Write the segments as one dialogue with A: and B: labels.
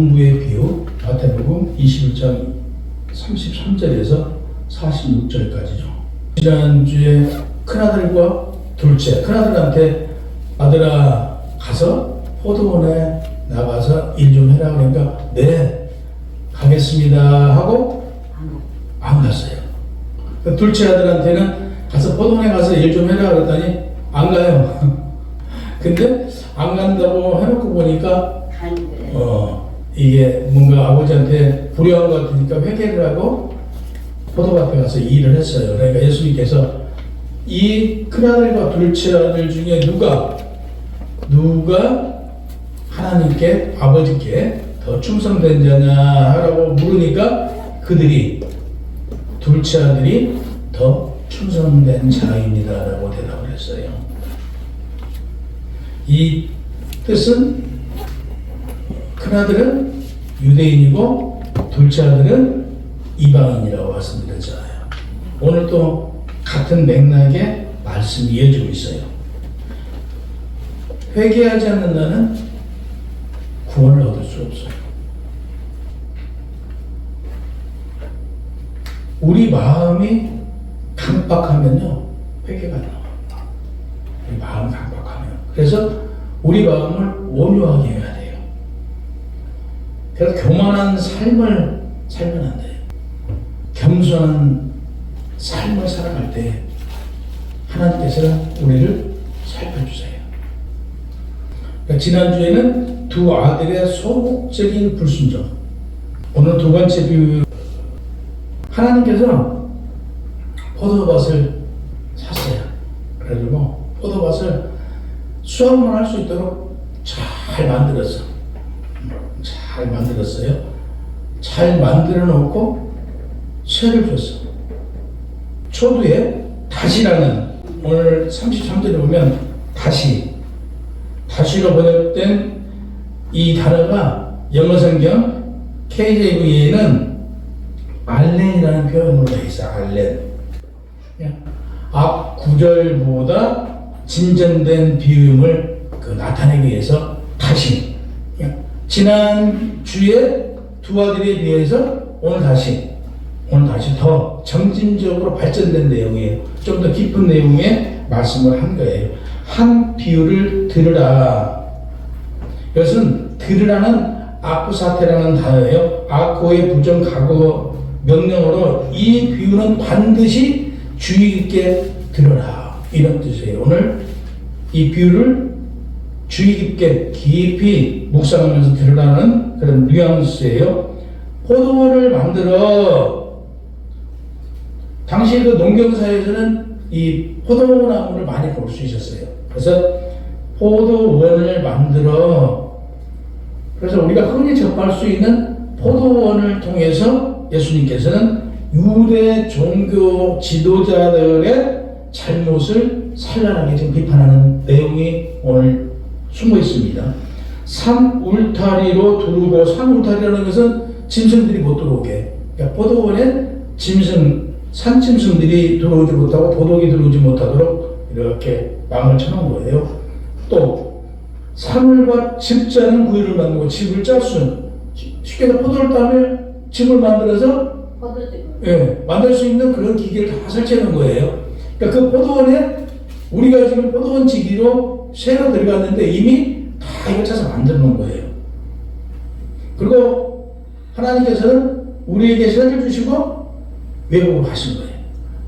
A: 농부의 비유 마태복음 21장 33절에서 46절까지죠. 지난주에 큰아들과 둘째, 큰아들한테 아들아 가서 포도원에 나가서 일 좀 해라 그러니까 네 가겠습니다 하고 안 갔어요. 둘째 아들한테는 가서 포도원에 가서 일 좀 해라 그랬더니 안 가요. 근데 안 간다고 해놓고 보니까 이게 뭔가 아버지한테 불효한 것 같으니까 회개를 하고 포도밭에 가서 일을 했어요. 그러니까 예수님께서 이 큰아들과 둘째 아들 중에 누가 하나님께 아버지께 더 충성된 자냐라고 물으니까 그들이 둘째 아들이 더 충성된 자입니다라고 대답을 했어요. 이 뜻은 큰아들은 유대인이고 둘째 아들은 이방인이라고 말씀드렸잖아요. 오늘 또 같은 맥락의 말씀이 이어지고 있어요. 회개하지 않는 자는 구원을 얻을 수 없어요. 우리 마음이 강박하면요 회개가 나와요. 우리 마음 강박하면. 그래서 우리 마음을 온유하게 해야 돼요. 그래서 교만한 삶을 살면 안 돼요. 겸손한 삶을 살아갈 때 하나님께서는 우리를 살펴주세요. 그러니까 지난주에는 두 아들의 소극적인 불순종, 오늘 두 번째 비유, 하나님께서 포도밭을 샀어요. 그래가지고 포도밭을 수확만 할 수 있도록 잘 만들었어요. 잘 만들어 놓고 쇠를 줬어. 초두에 다시라는, 오늘 33절에 보면 다시로 번역된 이 단어가 영어 성경 KJV에는 알렌이라는 표현으로 되어 있어요. 알렌. 앞 구절보다 진전된 비유임을 나타내기 위해서 다시. 지난 주에 두 아들에 비해서 오늘 다시 더 점진적으로 발전된 내용이에요. 좀 더 깊은 내용의 말씀을 한 거예요. 한 비유를 들으라. 이것은 들으라는 아쿠사테라는 단어예요. 아코의 부정 과거 명령어로 이 비유는 반드시 주의 깊게 들으라 이런 뜻이에요. 오늘 이 비유를 주의 깊게 깊이 묵상하면서 들으라는 그런 뉘앙스예요. 포도원을 만들어, 당시 그 농경사에서는 이 포도나무를 많이 볼 수 있었어요. 그래서 포도원을 만들어, 그래서 우리가 흔히 접할 수 있는 포도원을 통해서 예수님께서는 유대 종교 지도자들의 잘못을 산란하게 지금 비판하는 내용이 오늘 숨어 있습니다. 산 울타리로 두르고, 산 울타리라는 것은 짐승들이 못 들어오게, 그러니까 포도원에 산 짐승들이 들어오지 못하고 도둑이 들어오지 못하도록 이렇게 망을 쳐놓은 거예요. 또 사물과 집자는 구유를 만들고, 집을 짤 수, 쉽게 포도를 따면 집을 만들어서 만들 수 있는 그런 기계를 다 설치해 놓은 거예요. 그러니까 그 포도원에 우리가 지금 포도원 지기로 새로 들어갔는데 이미 다 이거 찾아서 만들어 놓은 거예요. 그리고 하나님께서는 우리에게 세를 주시고 외국으로 가신 거예요.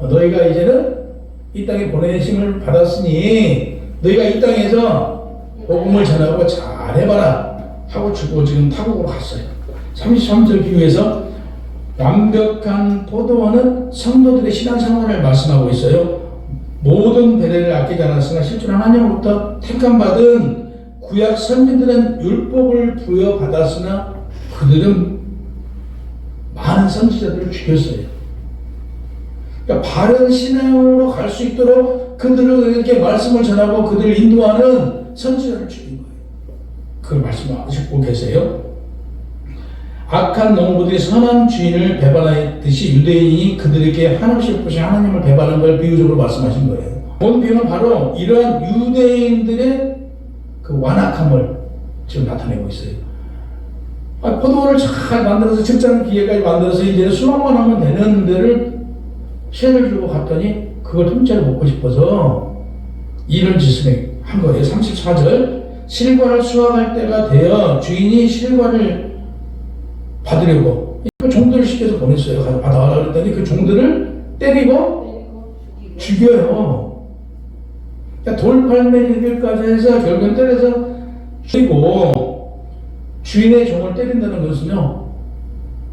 A: 너희가 이제는 이 땅에 보내심을 받았으니 너희가 이 땅에서 복음을 전하고 잘해봐라 하고 주고 지금 타국으로 갔어요. 33절 비유에서 완벽한 포도원은 성도들의 신앙생활을 말씀하고 있어요. 모든 배례를 아끼지 않았으나 실제로 하나님으로부터 택함받은 구약 선지들은 율법을 부여받았으나 그들은 많은 선지자들을 죽였어요. 그러니까 바른 신앙으로 갈 수 있도록 그들을 이렇게 말씀을 전하고 그들을 인도하는 선지자를 죽인 거예요. 그걸 말씀하시고 계세요. 악한 농부들이 선한 주인을 배반하였듯이 유대인이 그들에게 한없이 예쁘신 하나님을 배반한 걸 비유적으로 말씀하신 거예요. 본 비유는 바로 이러한 유대인들의 그 완악함을 지금 나타내고 있어요. 포도원을 잘 만들어서 적잖은 기계까지 만들어서 이제 수확만 하면 되는 데를 세를 주고 갔더니 그걸 통째로 먹고 싶어서 이런 짓을 한 거예요. 34절 실과를 수확할 때가 되어 주인이 실과를 받으려고 종들을 시켜서 보냈어요. 받아와라 그랬더니 그 종들을 때리고 죽여요. 그러니까 돌팔매기들까지 해서 결국은 때려서 죽이고 주인의 종을 때린다는 것은요,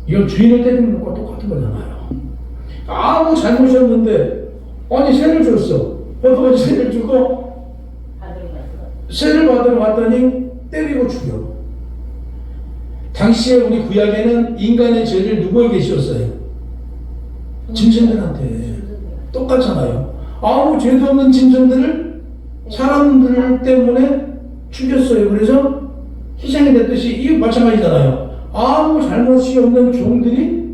A: 이건 주인을 때리는 것과 똑같은 거잖아요. 아무 잘못이 없는데, 아니, 세를 줬어. 어떤 세를 주고, 세를 받으러 갔더니 때리고 죽여. 당시에 우리 구약에는 인간의 죄를 누구에게 씌웠어요? 짐승들한테. 똑같잖아요. 아무 죄도 없는 짐승들을 사람들 때문에 죽였어요. 그래서 희생이 됐듯이 이거 마찬가지잖아요. 아무 잘못이 없는 종들이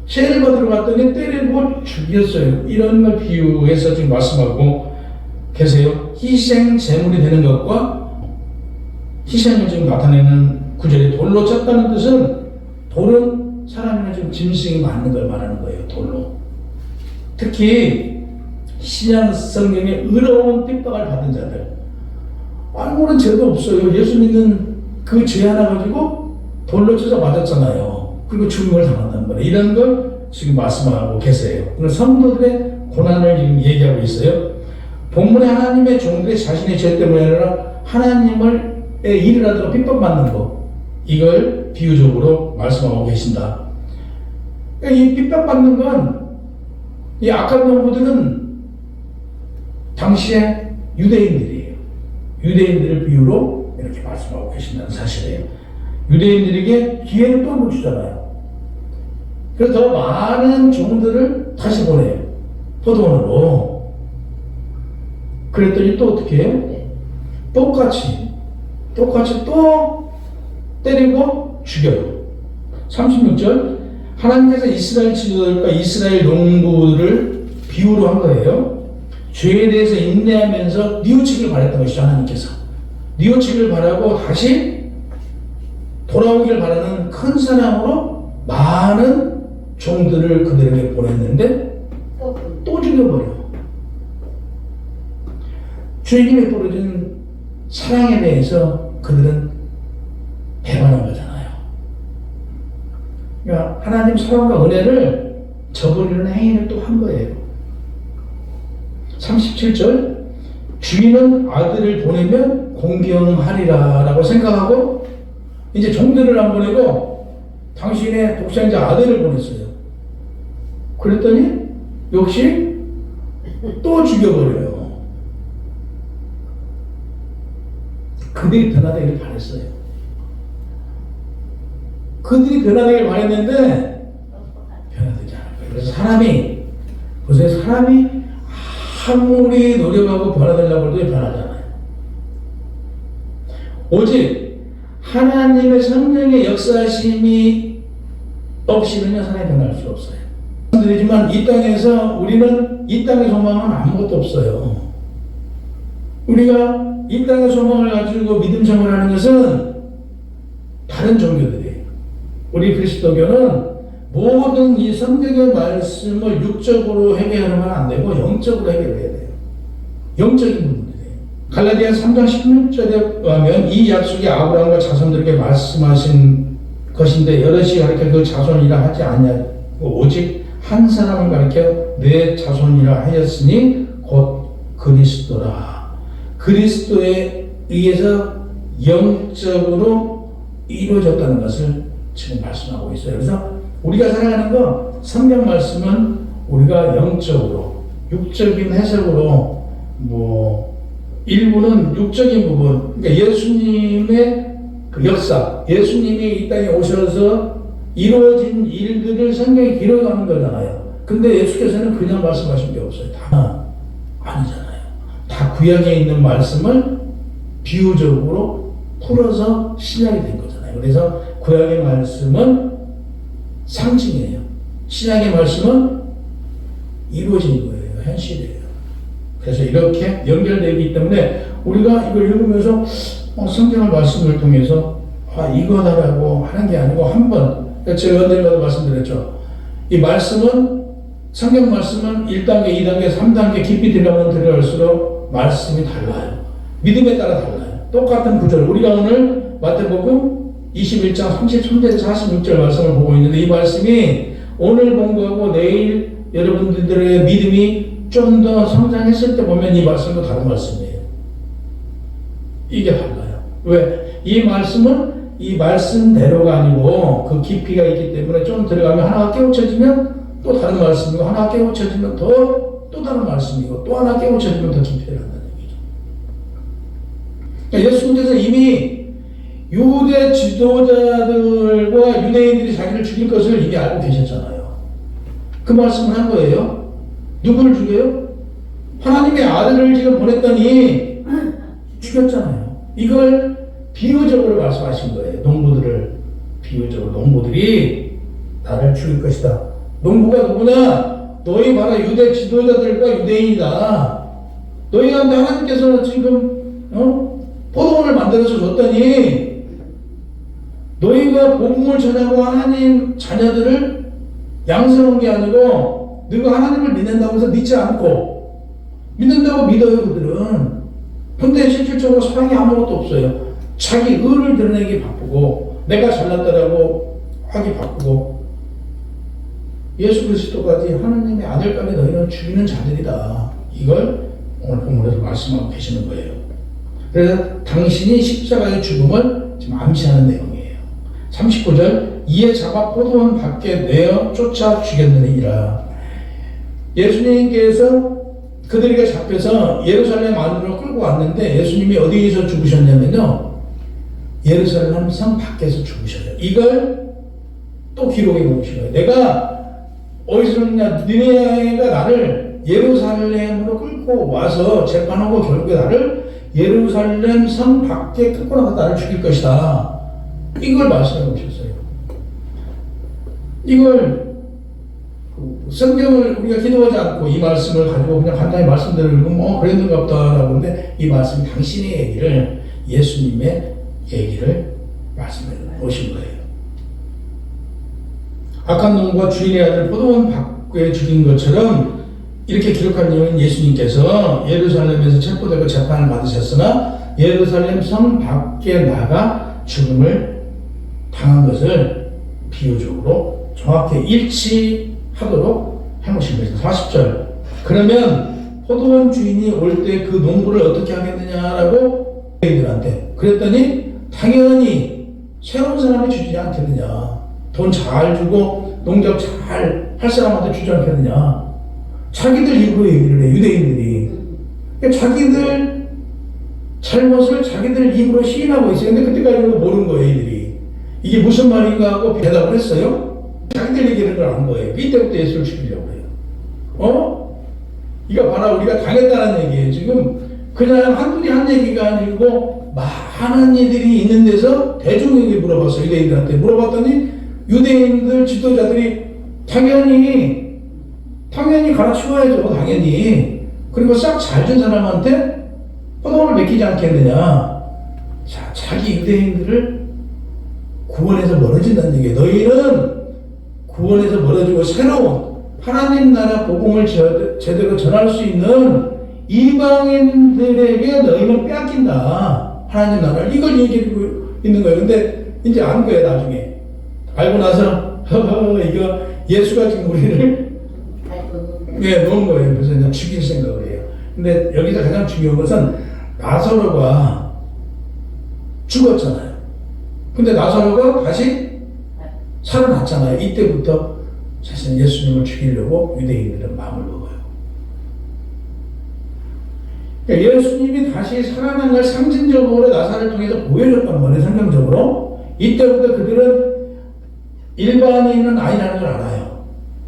A: 세를 받으러 갔더니 때리고 죽였어요. 이런 걸 비유해서 지금 말씀하고 계세요. 희생 제물이 되는 것과 희생을 지금 나타내는 구절에 돌로 쳤다는 뜻은 돌은 사람이나 좀 짐승이 맞는 걸 말하는 거예요. 돌로. 특히 신약 성경에 의로운 핍박을 받은 자들, 아무런 죄도 없어요. 예수 믿는 그 죄 하나 가지고 돌로 쳐서 맞았잖아요. 그리고 죽음을 당한단 말이에요. 이런 걸 지금 말씀하고 계세요. 그럼 성도들의 고난을 지금 얘기하고 있어요. 본문에 하나님의 종들이 자신의 죄 때문에 아니라 하나님을 일을 하다가 핍박받는 거, 이걸 비유적으로 말씀하고 계신다. 이 핍박받는 건, 이 악한 농부들은 당시에 유대인들이에요. 유대인들을 비유로 이렇게 말씀하고 계신다는 사실이에요. 유대인들에게 기회를 또 한번 주잖아요. 그래서 더 많은 종들을 다시 보내요. 포도원으로. 그랬더니 또 어떻게 해요? 똑같이 또 때리고 죽여요. 36절 하나님께서 이스라엘 지도자들과 이스라엘 농부를 비유로 한 거예요. 죄에 대해서 인내하면서 뉘우치기를 바랬던 것이죠. 하나님께서 뉘우치기를 바라고 다시 돌아오기를 바라는 큰 사랑으로 많은 종들을 그들에게 보냈는데 또 죽여버려. 주님이 보여준 사랑에 대해서 그들은 배반한 거잖아요. 그러니까 하나님 사랑과 은혜를 저버리는 행위를 또 한 거예요. 37절 주인은 아들을 보내면 공경하리라 라고 생각하고 이제 종들을 안 보내고 당신의 독생자 아들을 보냈어요. 그랬더니 역시 또 죽여버려요. 그들이 변화되길 바랬어요. 그들이 변화되길 바랬는데 변화되지 않아요. 그래서 사람이 아무리 노력하고 변화되려고 해도 변하잖아요. 오직 하나님의 성령의 역사심이 없이는요 사람이 변할 수 없어요. 말씀드리지만 이 땅에서 우리는 이 땅의 소망은 아무것도 없어요. 우리가 이 땅의 소망을 가지고 믿음 생활하는 것은 다른 종교들이에요. 우리 그리스도교는 모든 이 성경의 말씀을 육적으로 해결하면 안 되고 영적으로 해결해야 돼요. 영적인 부분들이에요. 갈라디아 3장 16절에 보면 이 약속이 아브라함과 자손들에게 말씀하신 것인데 여럿이 가르쳐 그 자손이라 하지 않냐고 오직 한 사람을 가르쳐 내 자손이라 하였으니 곧 그리스도라. 그리스도에 의해서 영적으로 이루어졌다는 것을 지금 말씀하고 있어요. 그래서 우리가 살아가는 거 성경 말씀은 우리가 영적으로 육적인 해석으로 일부는 육적인 부분, 그러니까 예수님의 그 역사, 예수님이 이 땅에 오셔서 이루어진 일들을 성경에 기록하는 거잖아요. 근데 예수께서는 그냥 말씀하신 게 없어요. 다 아니잖아요. 다 구약에 있는 말씀을 비유적으로 풀어서 신약이 된 거잖아요. 그래서 구약의 말씀은 상징이에요. 신약의 말씀은 이루어진 거예요. 현실이에요. 그래서 이렇게 연결되기 때문에 우리가 이걸 읽으면서 성경의 말씀을 통해서 이거다라고 하는 게 아니고 한번 제가 언젠가도 말씀드렸죠. 이 말씀은 성경 말씀은 1단계, 2단계, 3단계 깊이 들어가면 들어갈수록 말씀이 달라요. 믿음에 따라 달라요. 똑같은 구절. 우리가 오늘 마태복음 21장 33절에서 46절 말씀을 보고 있는데 이 말씀이 오늘 공부하고 내일 여러분들의 믿음이 좀 더 성장했을 때 보면 이 말씀도 다른 말씀이에요. 이게 달라요. 왜? 이 말씀은 이 말씀대로가 아니고 그 깊이가 있기 때문에 좀 들어가면 하나가 깨우쳐지면 또 다른 말씀이고 하나 깨우쳐지면 또 다른 말씀이고 또 하나 깨우쳐지면 더 깊이 들어간다는 얘기죠. 그러니까 예수님께서 이미 유대 지도자들과 유대인들이 자기를 죽일 것을 이미 알고 계셨잖아요. 그 말씀을 한 거예요. 누구를 죽여요? 하나님의 아들을 지금 보냈더니 죽였잖아요. 이걸 비유적으로 말씀하신 거예요. 농부들을 비유적으로 농부들이 나를 죽일 것이다. 농부가 누구나 너희 봐라 유대 지도자들과 유대인이다. 너희한테 하나님께서 지금 포도원을 만들어서 줬더니 너희가 복음을 전하고 하나님 자녀들을 양성한 게 아니고 너희가 하나님을 믿는다고 해서 믿지 않고 믿는다고 믿어요 그들은. 근데 실질적으로 사랑이 아무것도 없어요. 자기 의를 드러내기 바쁘고 내가 잘났다라고 하기 바쁘고 예수 그리스도까지 하나님의 아들까지 너희는 죽이는 자들이다. 이걸 오늘 본문에서 말씀하고 계시는 거예요. 그래서 당신이 십자가의 죽음을 지금 암시하는 내용이에요. 39절 이에 잡아 포도원 밖에 내어 쫓아 죽였느니라. 예수님께서 그들에게 잡혀서 예루살렘 안으로 끌고 왔는데 예수님이 어디에서 죽으셨냐면요. 예루살렘 성 밖에서 죽으셔요. 이걸 또 기록해 놓으신 거예요. 내가 어디서 그러냐, 니네가 나를 예루살렘으로 끌고 와서 재판하고 결국에 나를 예루살렘 성 밖에 끌고 나가 나를 죽일 것이다. 이걸 말씀해 놓으셨어요. 이걸 성경을 우리가 기도하지 않고 이 말씀을 가지고 그냥 간단히 말씀대로 읽으면 그랬는가 보다라고 하는데 이 말씀 당신의 얘기를 예수님의 얘기를 말씀해 놓으신 거예요. 악한 놈과 주인의 아들 포도원 밖에 죽인 것처럼 이렇게 기록한 이유는 예수님께서 예루살렘에서 체포되고 재판을 받으셨으나 예루살렘 성 밖에 나가 죽음을 당한 것을 비유적으로 정확히 일치하도록 해놓으신 것입니다. 40절 그러면 포도원 주인이 올 때 그 농부를 어떻게 하겠느냐라고 얘들한테 그랬더니 당연히 새로운 사람이 주지 않겠느냐. 돈 잘 주고 농작 잘 할 사람한테 주지 않겠느냐. 자기들 입으로 얘기를 해, 유대인들이. 그러니까 자기들 잘못을 자기들 입으로 시인하고 있어요. 근데 그때까지는 모르는 거예요, 얘들이. 이게 무슨 말인가 하고 대답을 했어요. 자기들 얘기를 걸 안 거예요. 이때부터 예수를 죽이려고 해요. 이거 봐라, 우리가 당했다는 얘기예요. 지금 그냥 한둘이 한 얘기가 아니고 많은 이들이 있는 데서 대중에게 물어봤어요. 유대인들한테 물어봤더니 유대인들 지도자들이 당연히 갈아치워야죠. 당연히. 그리고 싹 잘 준 사람한테 포도원을 맡기지 않겠느냐. 자, 자기 유대인들을 구원에서 멀어진다는 얘기예요. 너희는 구원에서 멀어지고 새로운 하나님 나라 복음을 제대로 전할 수 있는 이방인들에게 너희는 빼앗긴다. 하나님 나라를. 이걸 얘기하고 있는 거예요. 근데 이제 안 거예요, 나중에. 알고 나서, 이거 예수가 지금 우리를 놓은 거예요. 그래서 이제 죽일 생각을 해요. 근데 여기서 가장 중요한 것은 나사로가 죽었잖아요. 근데 나사로가 다시 살아났잖아요. 이때부터 사실 예수님을 죽이려고 유대인들은 마음을 먹어요. 그러니까 예수님이 다시 살아난 걸 상징적으로 나사를 통해서 보여줬단 말이에요. 성경적으로. 이때부터 그들은 일반인은 아니라는 걸 알아요.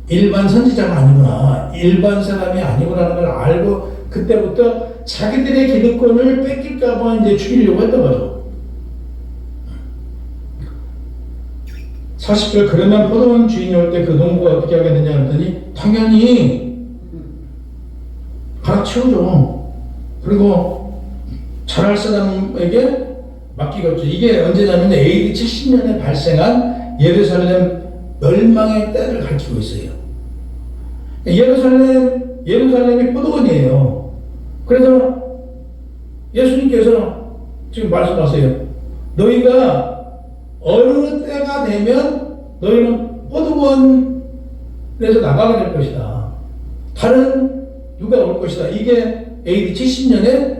A: 일반 선지자가 아니구나. 일반 사람이 아니구나라는 걸 알고 그때부터 자기들의 기득권을 뺏길까봐 이제 죽이려고 했던 거죠. 40절 그러면 포도원 주인이 올 때 그 농부가 어떻게 하겠느냐 했더니 당연히 갈아치우죠. 그리고 잘할 사람에게 맡기겠죠. 이게 언제냐면 AD 70년에 발생한 예루살렘 멸망의 때를 가리키고 있어요. 예루살렘이 포도원이에요. 그래서 예수님께서 지금 말씀하세요. 너희가 어느 때가 되면 너희는 포도원에서 나가게 될 것이다. 다른 누가 올 것이다. 이게 AD 70년에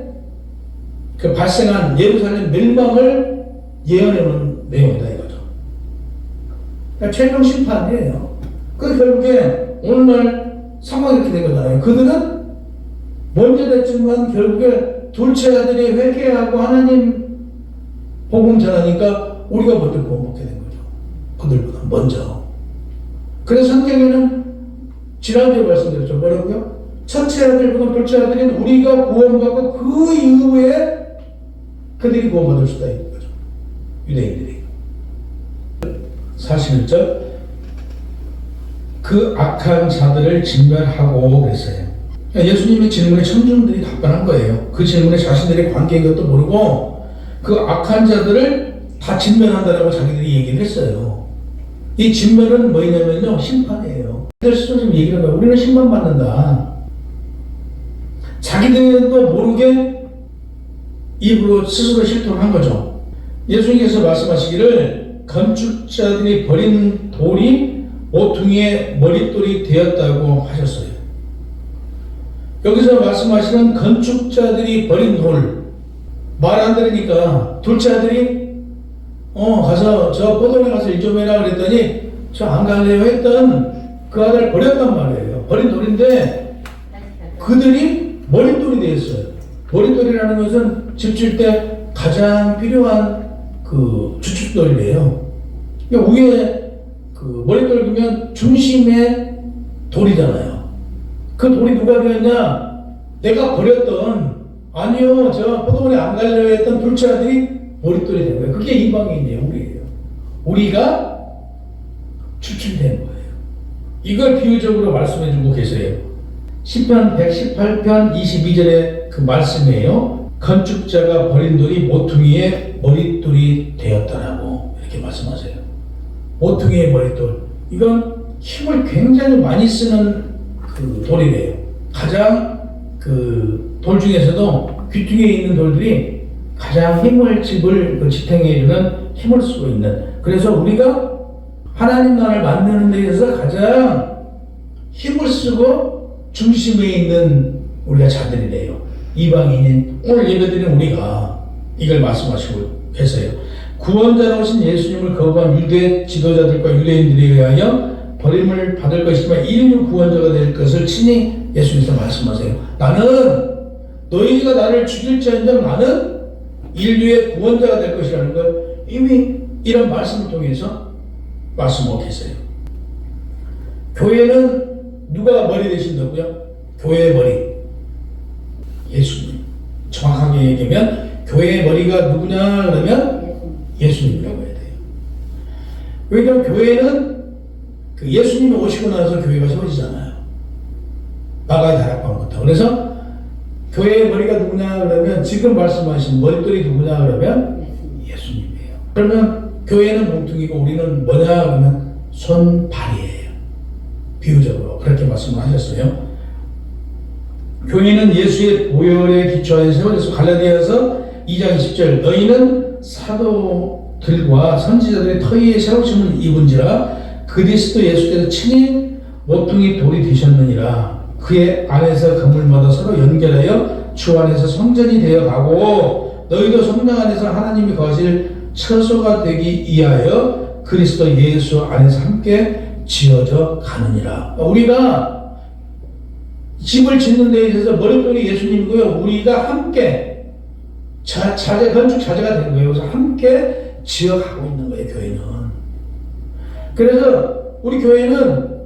A: 그 발생한 예루살렘 멸망을 예언해 놓은 내용이다 이거죠. 그러니까 최종 심판이에요. 그 결국에 오늘날 상황이 이렇게 된 거잖아요. 그들은 먼저 됐지만 결국에 둘째 아들이 회개하고 하나님 복음 전하니까 우리가 먼저 구원받게 된 거죠. 그들보다 먼저. 그래서 성경에는 지난주에 말씀드렸죠. 뭐라고요? 첫째 아들보다 둘째 아들은 우리가 구원받고 그 이후에 그들이 구원받을 수가 있는 거죠. 유대인들이. 41절 그 악한 자들을 진멸하고 그랬어요. 예수님의 질문에 청중들이 답변한 거예요. 그 질문에 자신들의 관계인 것도 모르고 그 악한 자들을 다 진멸한다라고 자기들이 얘기를 했어요. 이 진멸은 뭐냐면요, 심판이에요. 그들 스스로 지금 얘기를 해요. 우리는 심판받는다. 자기들도 모르게 입으로 스스로 실토한 거죠. 예수님께서 말씀하시기를 건축자들이 버린 돌이 모퉁이의 머릿돌이 되었다고 하셨어요. 여기서 말씀하시는 건축자들이 버린 돌, 말 안 들으니까 둘째 아들이 가서 저 포도원에 가서 일 좀 해라 그랬더니 저 안 갈래요 했던 그 아들 버렸단 말이에요. 버린 돌인데 그들이 머릿돌이 되었어요. 머릿돌이라는 것은 집 질 때 가장 필요한 그 주춧돌이래요. 그러니까 위에 그 머릿돌 그러면 중심에 돌이잖아요. 그 돌이 누가 되었냐? 내가 버렸던, 아니요, 저 포도원에 안 가려고 했던 둘째 아들이 머릿돌이 된 거예요. 그게 이방인이에요, 우리예요. 우리가 추출된 거예요. 이걸 비유적으로 말씀해 주고 계세요. 시편 118편 22절의 그 말씀이에요. 건축자가 버린 돌이 모퉁이의 머릿돌이 되었다라고 이렇게 말씀하세요. 모퉁이의 머릿돌. 이건 힘을 굉장히 많이 쓰는 그 돌이래요. 가장 그 돌 중에서도 귀퉁이에 있는 돌들이 가장 힘을 집을 지탱해주는 힘을 쓰고 있는. 그래서 우리가 하나님 나라를 만드는 데 있어서 가장 힘을 쓰고 중심에 있는 우리가 자들이래요. 이방인인 오늘 예배드리는 우리가 이걸 말씀하시고 계세요. 구원자로 오신 예수님을 거부한 유대 지도자들과 유대인들에 의하여 버림을 받을 것이지만 인류 구원자가 될 것을 친히 예수님께서 말씀하세요. 나는 너희가 나를 죽일지언정 나는 인류의 구원자가 될 것이라는 걸 이미 이런 말씀을 통해서 말씀하고 계세요. 교회는 누가 머리 되신다고요? 교회의 머리 예수님. 정확하게 얘기하면 교회의 머리가 누구냐 그러면 예수님이라고 해야 돼요. 왜냐하면 교회는 그 예수님이 오시고 나서 교회가 세워지잖아요. 나가야 다락방부터. 그래서 교회의 머리가 누구냐 그러면 지금 말씀하신 머릿돌이 누구냐 그러면 예수님이에요. 그러면 교회는 몸뚱이고 우리는 뭐냐 그러면 손발이에요. 비유적으로 그렇게 말씀을 하셨어요. 교회는 예수의 보혈에 기초하여 세워져서 갈라디아서 2장 20절 너희는 사도들과 선지자들의 터위에 세우심을 입은지라 그리스도 예수께서 친히 모퉁이 돌이 되셨느니라. 그의 안에서 건물마다 서로 연결하여 주 안에서 성전이 되어 가고 너희도 성령 안에서 하나님이 거하실 처소가 되기 위하여 그리스도 예수 안에서 함께 지어져 가느니라. 우리가 집을 짓는 데 있어서 머릿돌이 예수님이고요. 우리가 함께 건축 자재가 되는 거예요. 그래서 함께 지어가고 있는 거예요, 교회는. 그래서 우리 교회는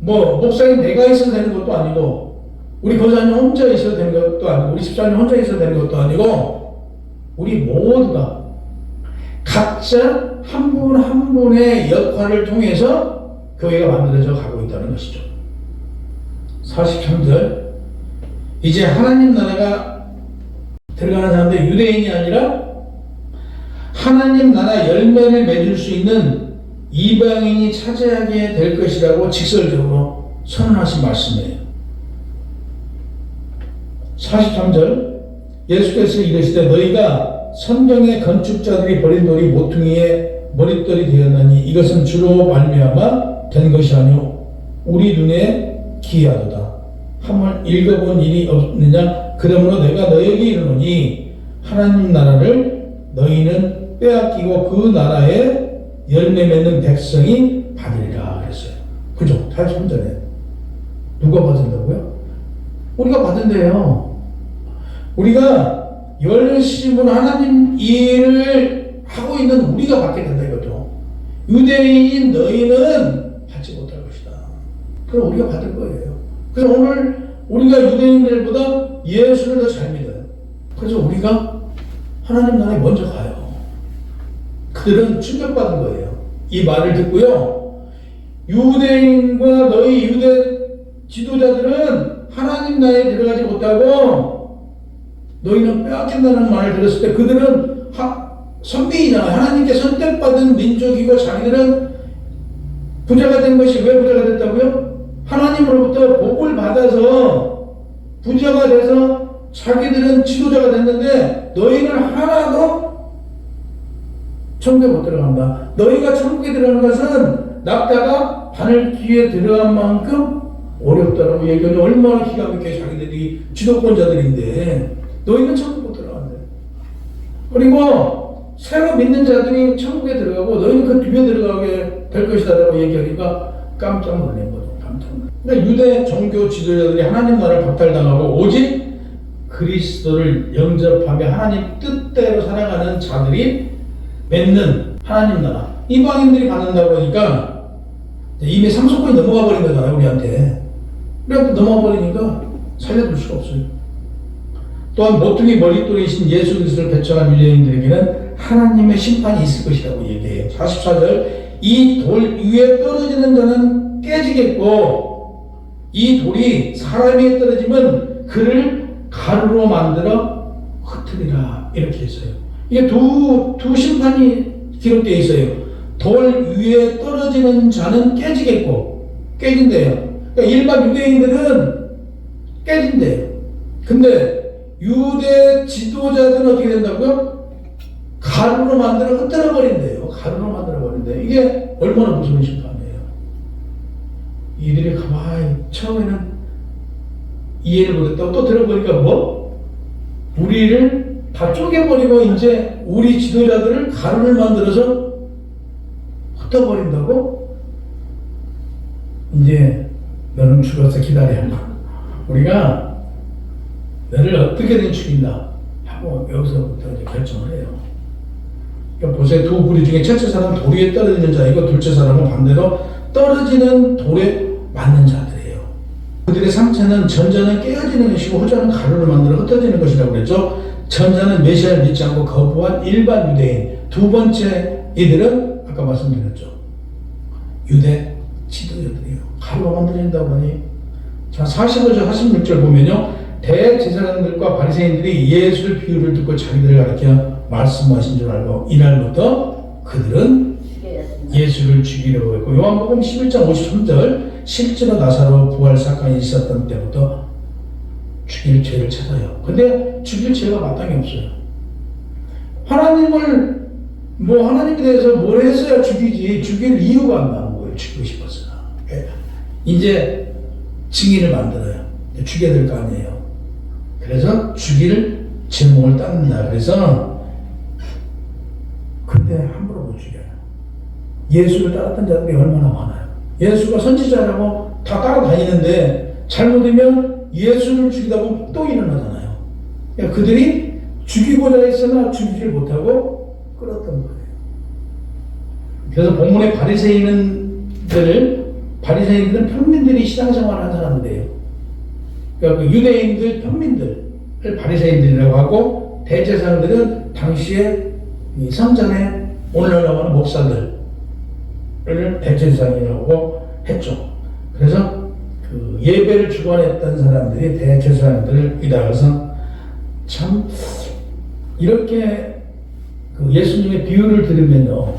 A: 뭐 목사님 내가 있어도 되는 것도 아니고 우리 교사님 혼자 있어도 되는 것도 아니고 우리 집사님 혼자 있어도 되는 것도 아니고 우리 모두가 각자 한 분 한 분의 역할을 통해서 교회가 만들어져 가고 있다는 것이죠. 43절 이제 하나님 나라가 들어가는 사람들이 유대인이 아니라 하나님 나라 열매를 맺을 수 있는 이방인이 차지하게 될 것이라고 직설적으로 선언하신 말씀이에요. 43절 예수께서 이르시되 너희가 성경의 건축자들이 버린 돌이 모퉁이의 머릿돌이 되었나니 이것은 주로 말미암아 된 것이 아니오 우리 눈에 기이하도다. 한번 읽어본 일이 없느냐? 그러므로 내가 너희에게 이르노니 하나님 나라를 너희는 빼앗기고 그 나라에 열매 맺는 백성이 받으리라 그랬어요. 그죠? 83절에 누가 받은다고요? 우리가 받은대요. 우리가 열심으로 하나님 일을 하고 있는 우리가 받게 된다 이거죠. 유대인인 너희는 받지 못할 것이다. 그럼 우리가 받을 거예요. 그래서 오늘 우리가 유대인들보다 예수를 더 잘 믿어요. 그래서 우리가 하나님 나라에 먼저 가요. 그들은 충격받은 거예요. 이 말을 듣고요. 유대인과 너희 유대 지도자들은 하나님 나라에 들어가지 못하고 너희는 빼앗긴다는 말을 들었을 때 그들은 선비이잖아요. 하나님께 선택받은 민족이고 자기들은 부자가 된 것이 왜 부자가 됐다고요? 하나님으로부터 복을 받아서 부자가 돼서 자기들은 지도자가 됐는데 너희는 하나도 천국에 못 들어간다. 너희가 천국에 들어가는 것은 낙타가 바늘귀에 들어간 만큼 어렵다라고 얘기하니 얼마나 기가 막히게 자기들이 지도권자들인데 너희는 천국 못 들어간대. 그리고 새로 믿는 자들이 천국에 들어가고 너희는 그 뒤에 들어가게 될 것이다라고 얘기하니까 깜짝 놀란 거죠. 그러니까 유대 종교 지도자들이 하나님 나라를 박탈당하고 오직 그리스도를 영접하며 하나님 뜻대로 살아가는 자들이 맺는 하나님 나라. 이방인들이 받는다고 하니까 이미 상속권이 넘어가 버린 거잖아요, 우리한테. 그래서 넘어가 버리니까 살려둘 수가 없어요. 또한 모퉁이 머릿돌이신 예수 그리스도를 배척한 유대인들에게는 하나님의 심판이 있을 것이라고 얘기해요. 44절 이 돌 위에 떨어지는 자는 깨지겠고 이 돌이 사람 위에 떨어지면 그를 가루로 만들어 흩으리라 이렇게 했어요. 이게 두 심판이 기록되어 있어요. 돌 위에 떨어지는 자는 깨지겠고 깨진대요. 그러니까 일반 유대인들은 깨진대요. 근데 유대 지도자들은 어떻게 된다고요? 가루로 만들어 흩어져 버린대요. 가루로 만들어 버린대요. 이게 얼마나 무서운 심판이에요. 이들이 가만히 처음에는 이해를 못했다고 또 들어보니까 뭐? 우리를 다 쪼개버리고 이제 우리 지도자들을 가루를 만들어서 흩어버린다고? 이제 너는 죽어서 기다려야 한다. 우리가 너를 어떻게든 죽인다 하고 여기서부터 이제 결정을 해요. 그러니까 보세요. 두 부류 중에 첫째 사람은 돌 위에 떨어지는 자이고 둘째 사람은 반대로 떨어지는 돌에 맞는 자들이에요. 그들의 상처는 전자는 깨어지는 것이고 후자는 가루를 만들어 흩어지는 것이라고 그랬죠. 전자는 메시아를 믿지 않고 거부한 일반 유대인. 두 번째 이들은 아까 말씀드렸죠. 유대 지도자들이에요. 가루가 만들어진다고 하니. 자, 45절 46절 보면요. 대제사장들과 바리새인들이 예수를 비유를 듣고 자기들을 가리켜 말씀하신 줄 알고 이날부터 그들은 예수를 죽이려고 했고 요한복음 11장 53절 실제로 나사로 부활 사건이 있었던 때부터 죽일 죄를 찾아요. 근데 죽일 죄가 마땅히 없어요. 하나님을 하나님에 대해서 뭘 했어야 죽이지 죽일 이유가 안 나온 거예요. 죽이고 싶었어요. 이제 증인을 만들어요. 죽여야 될 거 아니에요. 그래서 죽일 제목을 땄는다. 그래서 근데 함부로 못 죽여요. 예수를 따랐던 자들이 얼마나 많아요. 예수가 선지자라고 다 따라다니는데 잘못되면 예수를 죽이다 보면 또 일어나잖아요. 그러니까 그들이 죽이고자 했으나 죽이질 못하고 끌었던 거예요. 그래서 본문의 바리새인들은 평민들이 신앙생활을 한 사람들이에요. 그러니까 그 유대인들 평민들을 바리새인들이라고 하고 대제사장들은 당시에 이 성전에 오늘날 하는 목사들을 대제사장이라고 했죠. 그래서 그 예배를 주관했던 사람들이 대제사장들이다. 그래서 참 이렇게 그 예수님의 비유를 들으면요,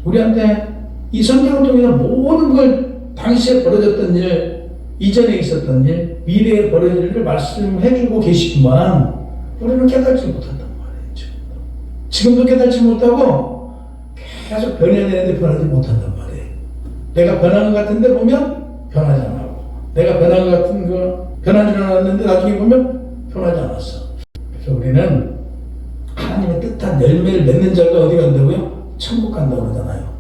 A: 우리한테 이 성경을 통해서 모든 걸 당시에 벌어졌던 일, 이전에 있었던 일, 미래에 벌어질 일을 말씀해주고 계시지만 우리는 깨닫지 못한단 말이죠. 지금도 깨닫지 못하고 계속 변해야 되는데 변하지 못한단 말이에요. 내가 변한 것 같은데 보면 변하지 않고, 내가 변한 것 같은 거 변한 줄 알았는데 나중에 보면 변하지 않았어. 그래서 우리는 하나님의 뜻한 열매를 맺는 자가 어디 간다고요? 천국 간다고 그러잖아요.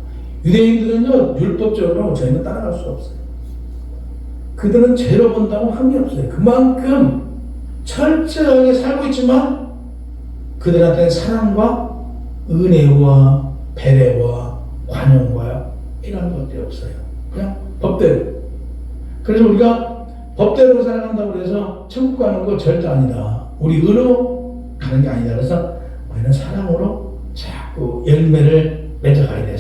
A: 유대인들은요, 율법적으로 저희는 따라갈 수 없어요. 그들은 죄로 본다고 함이 없어요. 그만큼 철저하게 살고 있지만 그들한테는 사랑과 은혜와 배려와 관용과 이런 것들이 없어요. 그냥 법대로. 그래서 우리가 법대로 살아간다고 해서 천국 가는 거 절대 아니다. 우리 의로 가는 게 아니다. 그래서 우리는 사랑으로 자꾸 열매를 맺어가야 돼요.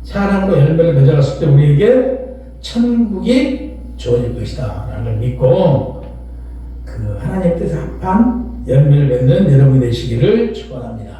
A: 사랑으로 열매를 맺어갔을 때 우리에게 천국이 주어질 것이다 라는 걸 믿고 그 하나님 뜻에 합한 열매를 맺는 여러분이 되시기를 축원합니다.